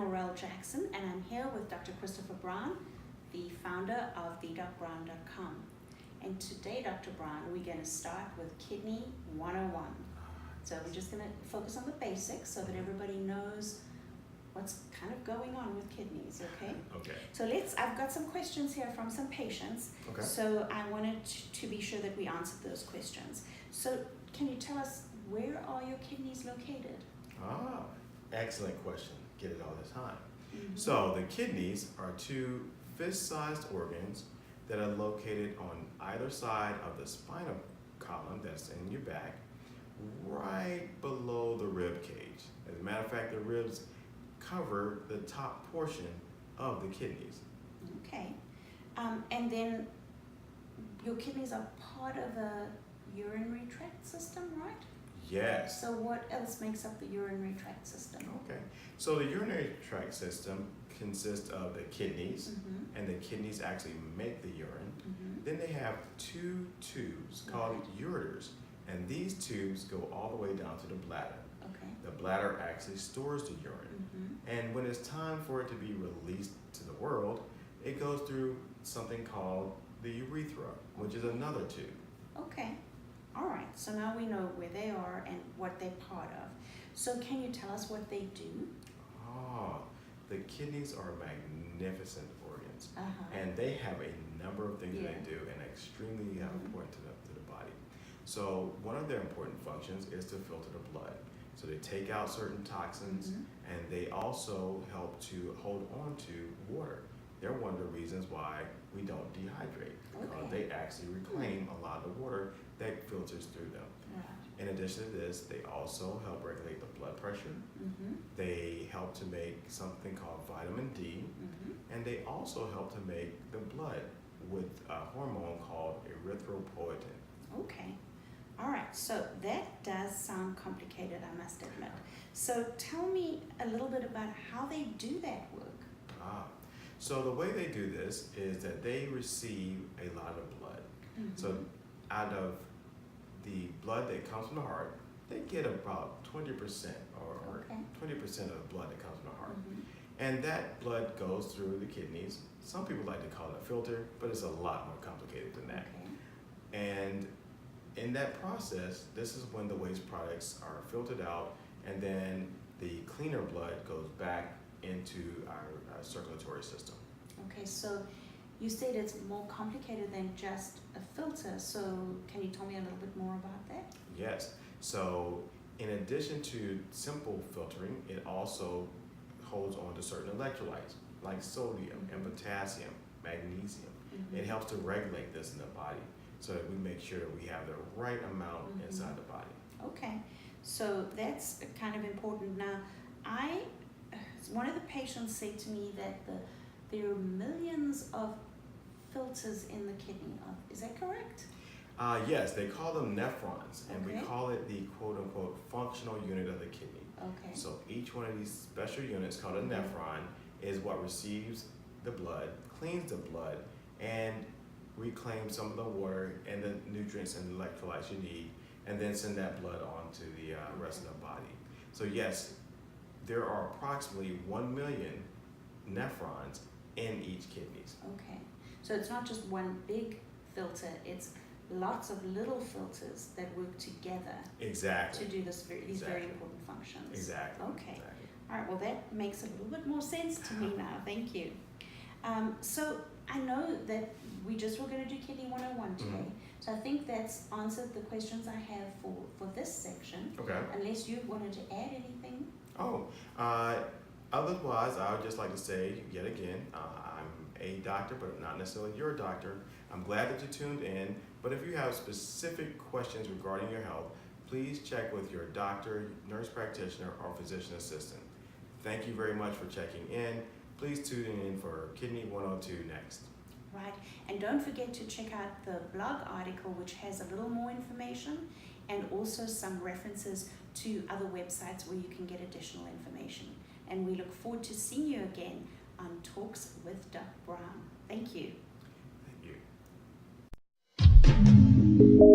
Laurel Jackson, and I'm here with Dr. Christopher Brown, the founder of thedocbrown.com. And today, Dr. Brown, we're going to start with Kidney 101. So we're just going to focus on the basics so that everybody knows what's kind of going on with kidneys, okay? Okay. So I've got some questions here from some patients. Okay. So I wanted to be sure that we answered those questions. So can you tell us, where are your kidneys located? Excellent question. Get it all the time. Mm-hmm. So the kidneys are two fist-sized organs that are located on either side of the spinal column that's in your back, right below the rib cage. As a matter of fact, the ribs cover the top portion of the kidneys. Okay. And then your kidneys are part of the urinary tract system, right? Yes. So what else makes up the urinary tract system? Okay. So the urinary tract system consists of the kidneys, Mm-hmm. and the kidneys actually make the urine. Mm-hmm. Then they have two tubes called ureters, and these tubes go all the way down to the bladder. Okay. The bladder actually stores the urine. Mm-hmm. And when it's time for it to be released to the world, it goes through something called the urethra, which is another tube. Okay. All right. So now we know where they are and what they're part of. So can you tell us what they do? The kidneys are magnificent organs, Uh-huh. and they have a number of things that Yeah. they do and extremely Mhm. important to the body. So one of their important functions is to filter the blood. So they take out certain toxins, Mhm. and they also help to hold on to water. They're one of the reasons why we don't dehydrate, because Okay. they actually reclaim a lot of the water that filters through them. Right. In addition to this, they also help regulate the blood pressure. Mm-hmm. They help to make something called vitamin D, Mm-hmm. and they also help to make the blood with a hormone called erythropoietin. Okay. All right. So that does sound complicated, I must admit. So tell me a little bit about how they do that work. So the way they do this is that they receive a lot of blood. Mm-hmm. So out of the blood that comes from the heart, they get about 20% or Okay. 20% of the blood that comes from the heart. Mm-hmm. And that blood goes through the kidneys. Some people like to call it a filter, but it's a lot more complicated than that. Okay. And in that process, this is when the waste products are filtered out, and then the cleaner blood goes back into our circulatory system. Okay. So you said it's more complicated than just a filter. So can you tell me a little bit more about that? Yes. So in addition to simple filtering, it also holds on to certain electrolytes like sodium and potassium, magnesium. Mm-hmm. It helps to regulate this in the body so that we make sure that we have the right amount Mhm. inside the body. Okay, so that's kind of important. Now, one of the patients said to me that there are millions of filters in the kidney. Is that correct? Yes, they call them nephrons, and Okay. we call it the quote-unquote functional unit of the kidney. Okay. So each one of these special units called a Mhm. nephron is what receives the blood, cleans the blood, and reclaims some of the water and the nutrients and electrolytes you need, and then send that blood on to the rest of the body. So yes, there are approximately 1 million nephrons in each kidneys. Okay, so it's not just one big filter, it's lots of little filters that work together Exactly. to do these very Exactly. important functions. Exactly. Okay. Exactly. All right, well, that makes a little bit more sense to me now. Thank you. So I know that we just were going to do Kidney 101 today. Mhm. So I think that's answered the questions I have for this section, Okay. unless you wanted to add anything. Otherwise, I would just like to say yet again, I'm a doctor, but not necessarily your doctor. I'm glad that you tuned in, but if you have specific questions regarding your health, please check with your doctor, nurse practitioner, or physician assistant. Thank you very much for checking in. Please tune in for Kidney 102 next. Right, and don't forget to check out the blog article, which has a little more information and also some references to other websites where you can get additional information. And we look forward to seeing you again on Talks with Doc Brown. Thank you. Thank you.